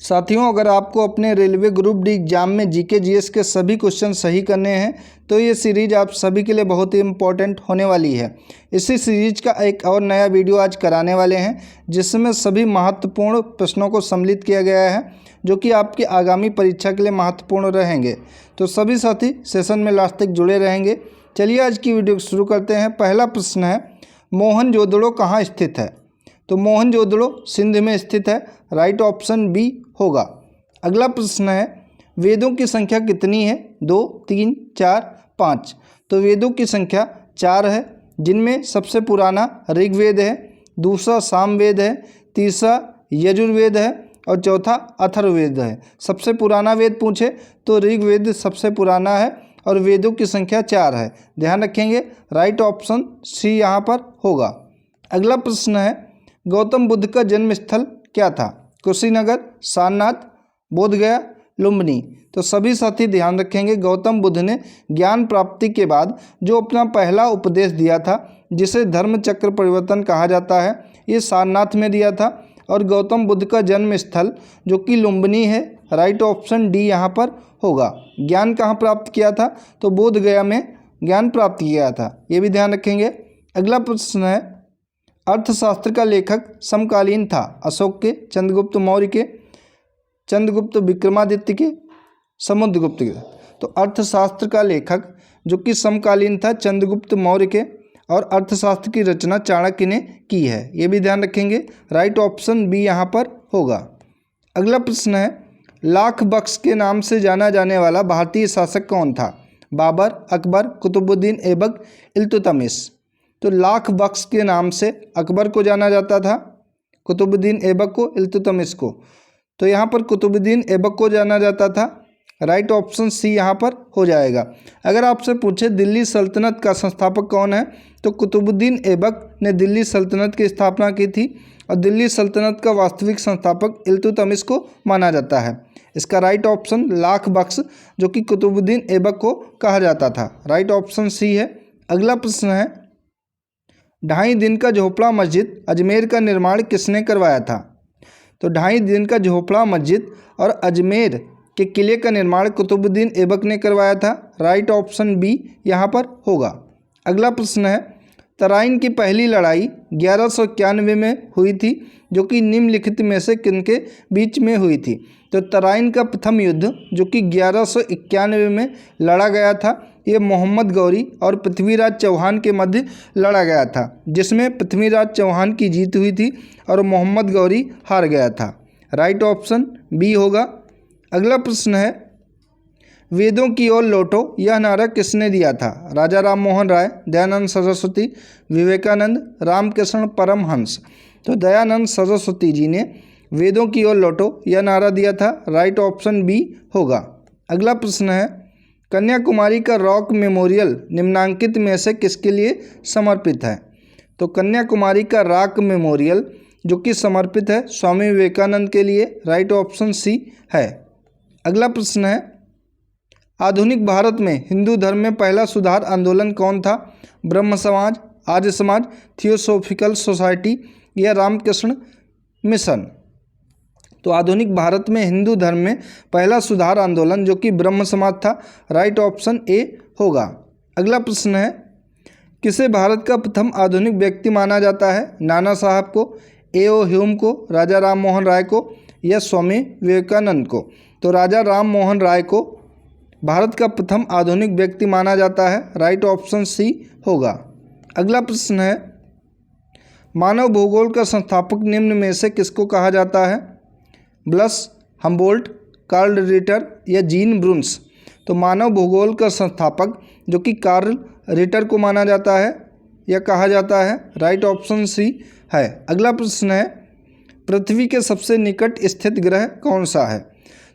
साथियों, अगर आपको अपने रेलवे ग्रुप डी एग्जाम में जीके जीएस के सभी क्वेश्चन सही करने हैं तो ये सीरीज आप सभी के लिए बहुत ही इम्पोर्टेंट होने वाली है। इसी सीरीज का एक और नया वीडियो आज कराने वाले हैं जिसमें सभी महत्वपूर्ण प्रश्नों को सम्मिलित किया गया है जो कि आपकी आगामी परीक्षा के लिए महत्वपूर्ण रहेंगे। तो सभी साथी सेशन में लास्ट तक जुड़े रहेंगे। चलिए आज की वीडियो शुरू करते हैं। पहला प्रश्न है, मोहनजोदड़ो कहाँ स्थित है? तो मोहनजोदड़ो सिंध में स्थित है। राइट ऑप्शन बी होगा। अगला प्रश्न है, वेदों की संख्या कितनी है? 2, 3, 4, 5। तो वेदों की संख्या 4 है, जिनमें सबसे पुराना ऋग्वेद है, दूसरा सामवेद है, तीसरा यजुर्वेद है और चौथा अथर्ववेद है। सबसे पुराना वेद पूछे तो ऋग्वेद सबसे पुराना है और वेदों की संख्या 4 है। ध्यान रखेंगे, राइट ऑप्शन सी यहाँ पर होगा। अगला प्रश्न है, गौतम बुद्ध का जन्म स्थल क्या था? कुशीनगर, सारनाथ, बोधगया, लुम्बिनी। तो सभी साथी ध्यान रखेंगे, गौतम बुद्ध ने ज्ञान प्राप्ति के बाद जो अपना पहला उपदेश दिया था जिसे धर्म चक्र परिवर्तन कहा जाता है, ये सारनाथ में दिया था। और गौतम बुद्ध का जन्म स्थल जो कि लुम्बिनी है। राइट ऑप्शन डी यहाँ पर होगा। ज्ञान कहाँ प्राप्त किया था? तो बोधगया में ज्ञान प्राप्त किया था, ये भी ध्यान रखेंगे। अगला प्रश्न है, अर्थशास्त्र का लेखक समकालीन था? अशोक के, चंद्रगुप्त मौर्य के, चंद्रगुप्त विक्रमादित्य के, समुद्रगुप्त के। तो अर्थशास्त्र का लेखक जो कि समकालीन था चंद्रगुप्त मौर्य के, और अर्थशास्त्र की रचना चाणक्य ने की है, ये भी ध्यान रखेंगे। राइट ऑप्शन बी यहाँ पर होगा। अगला प्रश्न है, लाख बख्श के नाम से जाना जाने वाला भारतीय शासक कौन था? बाबर, अकबर, कुतुबुद्दीन ऐबक, इल्तुतमिश। तो लाख बख्श के नाम से अकबर को जाना जाता था, कुतुबुद्दीन ऐबक को, इल्तुतमिश को। तो यहाँ पर कुतुबुद्दीन ऐबक को जाना जाता था। राइट ऑप्शन सी यहाँ पर हो जाएगा। अगर आपसे पूछे दिल्ली सल्तनत का संस्थापक कौन है, तो कुतुबुद्दीन ऐबक ने दिल्ली सल्तनत की स्थापना की थी और दिल्ली सल्तनत का वास्तविक संस्थापक इल्तुतमिश को माना जाता है। इसका राइट ऑप्शन लाख बख्श जो कि कुतुबुद्दीन ऐबक को कहा जाता था। राइट ऑप्शन सी है। अगला प्रश्न है, 2.5 दिन का झोपड़ा मस्जिद अजमेर का निर्माण किसने करवाया था? तो 2.5 दिन का झोपड़ा मस्जिद और अजमेर के किले का निर्माण कुतुबुद्दीन ऐबक ने करवाया था। राइट ऑप्शन बी यहाँ पर होगा। अगला प्रश्न है, तराइन की पहली लड़ाई 1191 में हुई थी जो कि निम्नलिखित में से किनके बीच में हुई थी? तो तराइन का प्रथम युद्ध जो कि 1191 में लड़ा गया था, ये मोहम्मद गौरी और पृथ्वीराज चौहान के मध्य लड़ा गया था, जिसमें पृथ्वीराज चौहान की जीत हुई थी और मोहम्मद गौरी हार गया था। राइट ऑप्शन बी होगा। अगला प्रश्न है, वेदों की ओर लौटो यह नारा किसने दिया था? राजा राम मोहन राय, दयानंद सरस्वती, विवेकानंद, रामकृष्ण परमहंस। तो दयानंद सरस्वती जी ने वेदों की ओर लौटो यह नारा दिया था। राइट ऑप्शन बी होगा। अगला प्रश्न है, कन्याकुमारी का रॉक मेमोरियल निम्नांकित में से किसके लिए समर्पित है? तो कन्याकुमारी का रॉक मेमोरियल जो कि समर्पित है स्वामी विवेकानंद के लिए। राइट ऑप्शन सी है। अगला प्रश्न है, आधुनिक भारत में हिंदू धर्म में पहला सुधार आंदोलन कौन था? ब्रह्म समाज, आर्य समाज, थियोसॉफिकल सोसाइटी या रामकृष्ण मिशन। तो आधुनिक भारत में हिंदू धर्म में पहला सुधार आंदोलन जो कि ब्रह्म समाज था। राइट ऑप्शन ए होगा। अगला प्रश्न है, किसे भारत का प्रथम आधुनिक व्यक्ति माना जाता है? नाना साहब को, ए.ओ. ह्यूम को, राजा राम मोहन राय को या स्वामी विवेकानंद को? तो राजा राम मोहन राय को भारत का प्रथम आधुनिक व्यक्ति माना जाता है। राइट ऑप्शन सी होगा। अगला प्रश्न है, मानव भूगोल का संस्थापक निम्न में से किसको कहा जाता है? ब्लस, हम्बोल्ट, कार्ल रिटर या जीन ब्रून्स। तो मानव भूगोल का संस्थापक जो कि कार्ल रिटर को माना जाता है या कहा जाता है। राइट ऑप्शन सी है। अगला प्रश्न है, पृथ्वी के सबसे निकट स्थित ग्रह कौन सा है?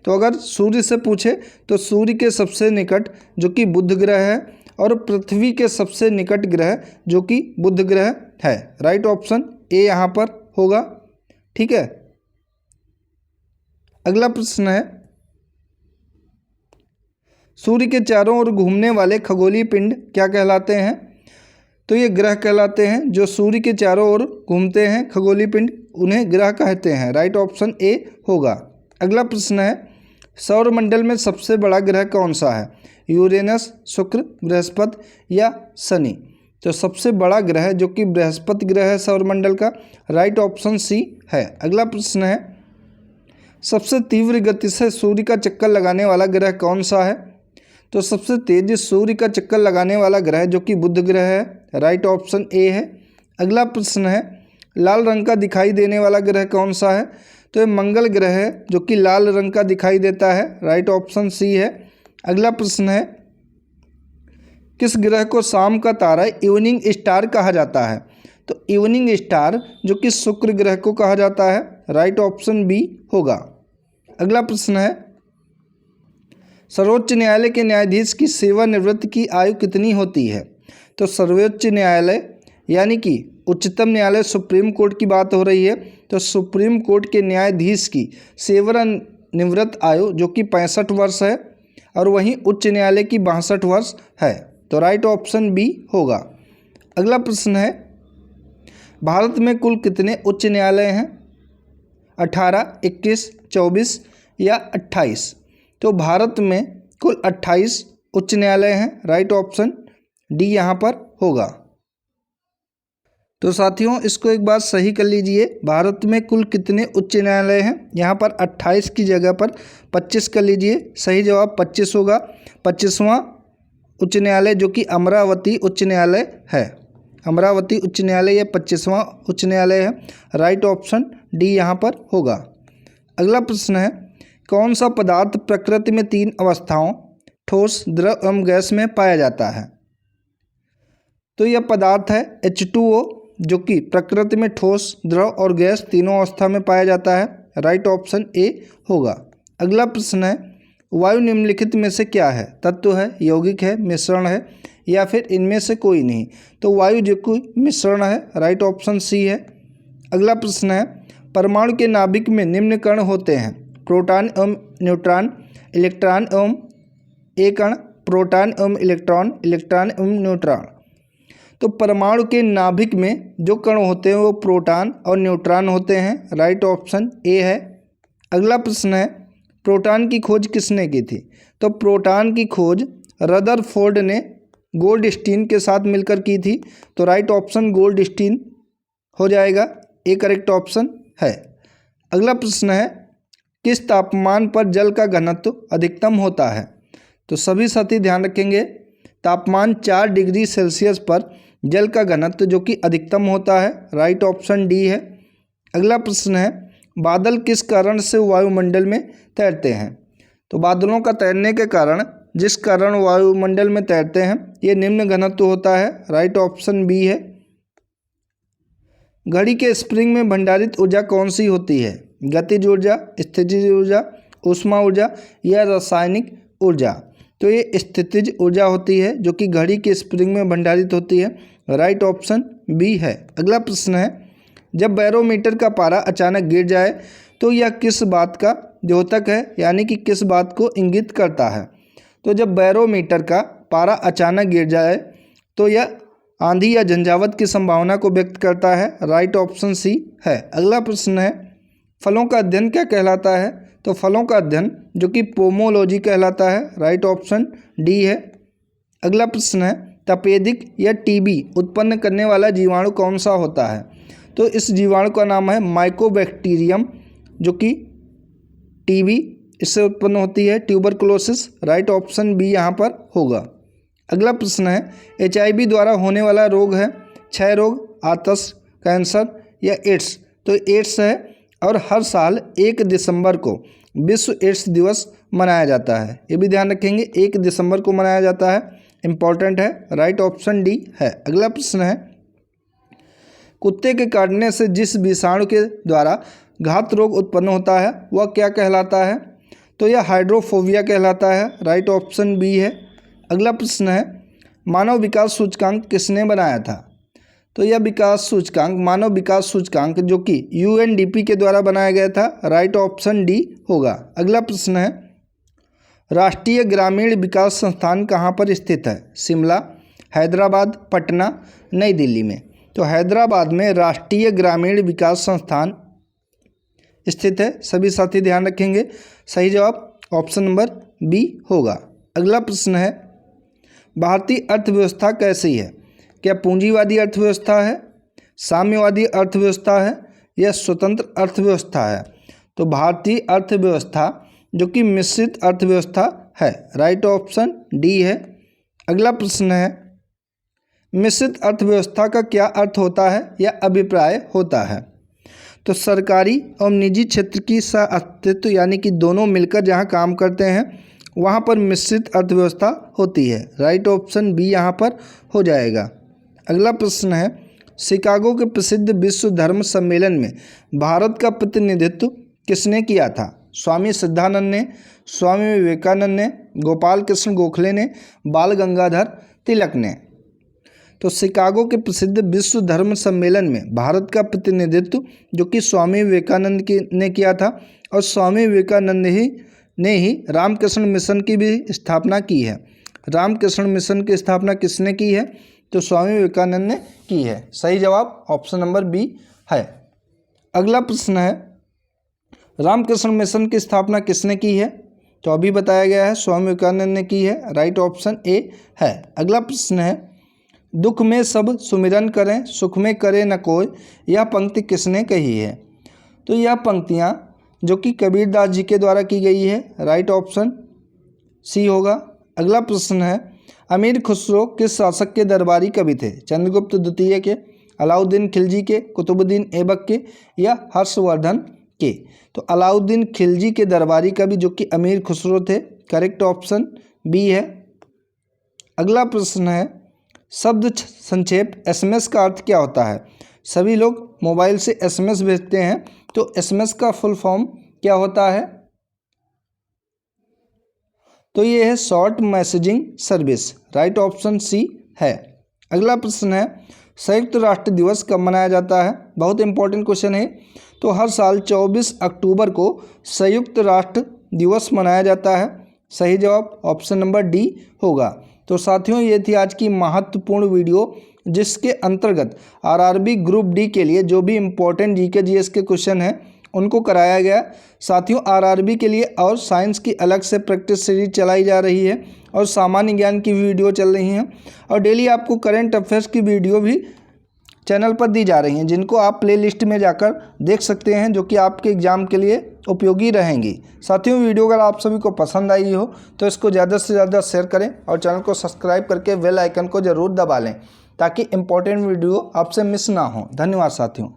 तो अगर सूर्य से पूछे तो सूर्य के सबसे निकट जो कि बुध ग्रह है और पृथ्वी के सबसे निकट ग्रह जो कि बुध ग्रह है। राइट ऑप्शन ए यहाँ पर होगा। ठीक है। अगला प्रश्न है, सूर्य के चारों ओर घूमने वाले खगोलीय पिंड क्या कहलाते हैं? तो ये ग्रह कहलाते हैं। जो सूर्य के चारों ओर घूमते हैं खगोलीय पिंड, उन्हें ग्रह कहते हैं। राइट ऑप्शन ए होगा। अगला प्रश्न है, सौरमंडल में सबसे बड़ा ग्रह कौन सा है? यूरेनस, शुक्र, बृहस्पति या शनि? तो सबसे बड़ा ग्रह जो कि बृहस्पति ग्रह है सौरमंडल का, राइट ऑप्शन सी है। अगला प्रश्न है, सबसे तीव्र गति से सूर्य का चक्कर लगाने वाला ग्रह कौन सा है? तो सबसे तेज सूर्य का चक्कर लगाने वाला ग्रह जो कि बुध ग्रह है, राइट ऑप्शन ए है। अगला प्रश्न है, लाल रंग का दिखाई देने वाला ग्रह कौन सा है? तो ये मंगल ग्रह है जो कि लाल रंग का दिखाई देता है, राइट ऑप्शन सी है। अगला प्रश्न है, किस ग्रह को शाम का तारा इवनिंग स्टार कहा जाता है? तो इवनिंग स्टार जो कि शुक्र ग्रह को कहा जाता है, राइट ऑप्शन बी होगा। अगला प्रश्न है, सर्वोच्च न्यायालय के न्यायाधीश की सेवानिवृत्ति की आयु कितनी होती है? तो सर्वोच्च न्यायालय यानी कि उच्चतम न्यायालय सुप्रीम कोर्ट की बात हो रही है, तो सुप्रीम कोर्ट के न्यायाधीश की सेवानिवृत्त आयु जो कि 65 वर्ष है और वहीं उच्च न्यायालय की 62 वर्ष है, तो राइट ऑप्शन बी होगा। अगला प्रश्न है, भारत में कुल कितने उच्च न्यायालय हैं? 18, 21, 24 या 28? तो भारत में कुल 28 उच्च न्यायालय हैं, राइट ऑप्शन डी यहाँ पर होगा। तो साथियों इसको एक बार सही कर लीजिए, भारत में कुल कितने उच्च न्यायालय हैं? यहाँ पर 28 की जगह पर 25 कर लीजिए, सही जवाब 25 होगा। 25वां उच्च न्यायालय जो कि अमरावती उच्च न्यायालय है, अमरावती उच्च न्यायालय ये 25वां उच्च न्यायालय है, राइट ऑप्शन डी यहाँ पर होगा। अगला प्रश्न है, कौन सा पदार्थ प्रकृति में 3 अवस्थाओं ठोस, द्रव एवं गैस में पाया जाता है? तो यह पदार्थ है H2O जो कि प्रकृति में ठोस, द्रव और गैस तीनों अवस्था में पाया जाता है, राइट ऑप्शन ए होगा। अगला प्रश्न है, वायु निम्नलिखित में से क्या है? तत्व है, यौगिक है, मिश्रण है या फिर इनमें से कोई नहीं? तो वायु जो कोई मिश्रण है, राइट ऑप्शन सी है। अगला प्रश्न है, परमाणु के नाभिक में निम्न कण होते हैं? प्रोटॉन एवं न्यूट्रॉन, इलेक्ट्रॉन एवं ए कण, प्रोटॉन एवं इलेक्ट्रॉन, इलेक्ट्रॉन एवं न्यूट्रॉन। तो परमाणु के नाभिक में जो कण होते हैं वो प्रोटॉन और न्यूट्रॉन होते हैं, राइट ऑप्शन ए है। अगला प्रश्न है, प्रोटॉन की खोज किसने की थी? तो प्रोटॉन की खोज रदरफोर्ड ने गोल्डस्टीन के साथ मिलकर की थी, तो राइट ऑप्शन गोल्डस्टीन हो जाएगा, ए करेक्ट ऑप्शन है। अगला प्रश्न है, किस तापमान पर जल का घनत्व अधिकतम होता है? तो सभी साथी ध्यान रखेंगे, तापमान 4 डिग्री सेल्सियस पर जल का घनत्व जो कि अधिकतम होता है, राइट ऑप्शन डी है। अगला प्रश्न है, बादल किस कारण से वायुमंडल में तैरते हैं? तो बादलों का तैरने के कारण, जिस कारण वायुमंडल में तैरते हैं, ये निम्न घनत्व होता है, राइट ऑप्शन बी है। घड़ी के स्प्रिंग में भंडारित ऊर्जा कौन सी होती है? गतिज ऊर्जा, स्थितिज ऊर्जा, ऊष्मा ऊर्जा या रासायनिक ऊर्जा? तो ये स्थितिज ऊर्जा होती है जो कि घड़ी के स्प्रिंग में भंडारित होती है, राइट ऑप्शन बी है। अगला प्रश्न है, जब बैरोमीटर का पारा अचानक गिर जाए तो यह किस बात का द्योतक है, यानी कि किस बात को इंगित करता है? तो जब बैरोमीटर का पारा अचानक गिर जाए तो यह आंधी या झंझावात की संभावना को व्यक्त करता है, राइट ऑप्शन सी है। अगला प्रश्न है, फलों का अध्ययन क्या कहलाता है? तो फलों का अध्ययन जो कि पोमोलॉजी कहलाता है, राइट ऑप्शन डी है। अगला प्रश्न है, तपेदिक या टीबी उत्पन्न करने वाला जीवाणु कौन सा होता है? तो इस जीवाणु का नाम है माइकोबैक्टीरियम जो कि टीबी इससे उत्पन्न होती है, ट्यूबरकुलोसिस, राइट ऑप्शन बी यहाँ पर होगा। अगला प्रश्न है, HIV द्वारा होने वाला रोग है क्षय रोग, आतस, कैंसर या एड्स? तो एड्स है और हर साल 1 दिसंबर को विश्व एड्स दिवस मनाया जाता है, ये भी ध्यान रखेंगे, 1 दिसंबर को मनाया जाता है, इम्पॉर्टेंट है, राइट ऑप्शन डी है। अगला प्रश्न है, कुत्ते के काटने से जिस विषाणु के द्वारा घात रोग उत्पन्न होता है वह क्या कहलाता है? तो यह हाइड्रोफोबिया कहलाता है, राइट ऑप्शन बी है। अगला प्रश्न है, मानव विकास सूचकांक किसने बनाया था? तो यह विकास सूचकांक, मानव विकास सूचकांक जो कि UNDP के द्वारा बनाया गया था, राइट ऑप्शन डी होगा। अगला प्रश्न है, राष्ट्रीय ग्रामीण विकास संस्थान कहाँ पर स्थित है? शिमला, हैदराबाद, पटना, नई दिल्ली में? तो हैदराबाद में राष्ट्रीय ग्रामीण विकास संस्थान स्थित है। सभी साथी ध्यान रखेंगे। सही जवाब ऑप्शन नंबर बी होगा। अगला प्रश्न है, भारतीय अर्थव्यवस्था कैसी है? क्या पूंजीवादी अर्थव्यवस्था है, साम्यवादी अर्थव्यवस्था है या स्वतंत्र अर्थव्यवस्था है? तो भारतीय अर्थव्यवस्था जो कि मिश्रित अर्थव्यवस्था है। राइट ऑप्शन डी है। अगला प्रश्न है, मिश्रित अर्थव्यवस्था का क्या अर्थ होता है या अभिप्राय होता है? तो सरकारी और निजी क्षेत्र की सह-अस्तित्व यानी कि दोनों मिलकर जहां काम करते हैं वहां पर मिश्रित अर्थव्यवस्था होती है। राइट ऑप्शन बी यहां पर हो जाएगा। अगला प्रश्न है, शिकागो के प्रसिद्ध विश्व धर्म सम्मेलन में भारत का प्रतिनिधित्व किसने किया था? स्वामी सिद्धानंद ने, स्वामी विवेकानंद ने, गोपाल कृष्ण गोखले ने, बाल गंगाधर तिलक ने? तो शिकागो के प्रसिद्ध विश्व धर्म सम्मेलन में भारत का प्रतिनिधित्व जो कि स्वामी विवेकानंद ने किया था, और स्वामी विवेकानंद ने ही रामकृष्ण मिशन की भी स्थापना की है। रामकृष्ण मिशन की स्थापना किसने की है? तो स्वामी विवेकानंद ने की है। सही जवाब ऑप्शन नंबर बी है। अगला प्रश्न है, रामकृष्ण मिशन की स्थापना किसने की है? तो अभी बताया गया है स्वामी विवेकानंद ने की है। राइट ऑप्शन ए है। अगला प्रश्न है, दुख में सब सुमिरन करें, सुख में करे न कोई, यह पंक्ति किसने कही है? तो यह पंक्तियाँ जो कि कबीरदास जी के द्वारा की गई है। राइट ऑप्शन सी होगा। अगला प्रश्न है, अमीर खुसरो किस शासक के दरबारी कवि थे? चंद्रगुप्त द्वितीय के, अलाउद्दीन खिलजी के, कुतुबुद्दीन ऐबक के या हर्षवर्धन के? तो अलाउद्दीन खिलजी के दरबारी कवि जो कि अमीर खुसरो थे। करेक्ट ऑप्शन बी है। अगला प्रश्न है, शब्द संक्षेप एसएमएस का अर्थ क्या होता है? सभी लोग मोबाइल से एसएमएस भेजते हैं, तो एसएमएस का फुल फॉर्म क्या होता है? तो ये है short messaging service. Right option C है। अगला प्रश्न है, संयुक्त राष्ट्र दिवस कब मनाया जाता है? बहुत इंपॉर्टेंट क्वेश्चन है। तो हर साल 24 अक्टूबर को संयुक्त राष्ट्र दिवस मनाया जाता है। सही जवाब ऑप्शन नंबर डी होगा। तो साथियों, ये थी आज की महत्वपूर्ण वीडियो जिसके अंतर्गत आरआरबी ग्रुप डी के लिए जो भी इम्पोर्टेंट जीके जीएस के क्वेश्चन हैं उनको कराया गया। साथियों, आरआरबी के लिए और साइंस की अलग से प्रैक्टिस सीरीज चलाई जा रही है और सामान्य ज्ञान की वीडियो चल रही हैं, और डेली आपको करंट अफेयर्स की वीडियो भी चैनल पर दी जा रही हैं, जिनको आप प्लेलिस्ट में जाकर देख सकते हैं, जो कि आपके एग्ज़ाम के लिए उपयोगी रहेंगी। साथियों, वीडियो अगर आप सभी को पसंद आई हो तो इसको ज़्यादा से ज़्यादा शेयर करें और चैनल को सब्सक्राइब करके बेल आइकन को ज़रूर दबा लें ताकि इम्पोर्टेंट वीडियो आपसे मिस ना हो। धन्यवाद साथियों।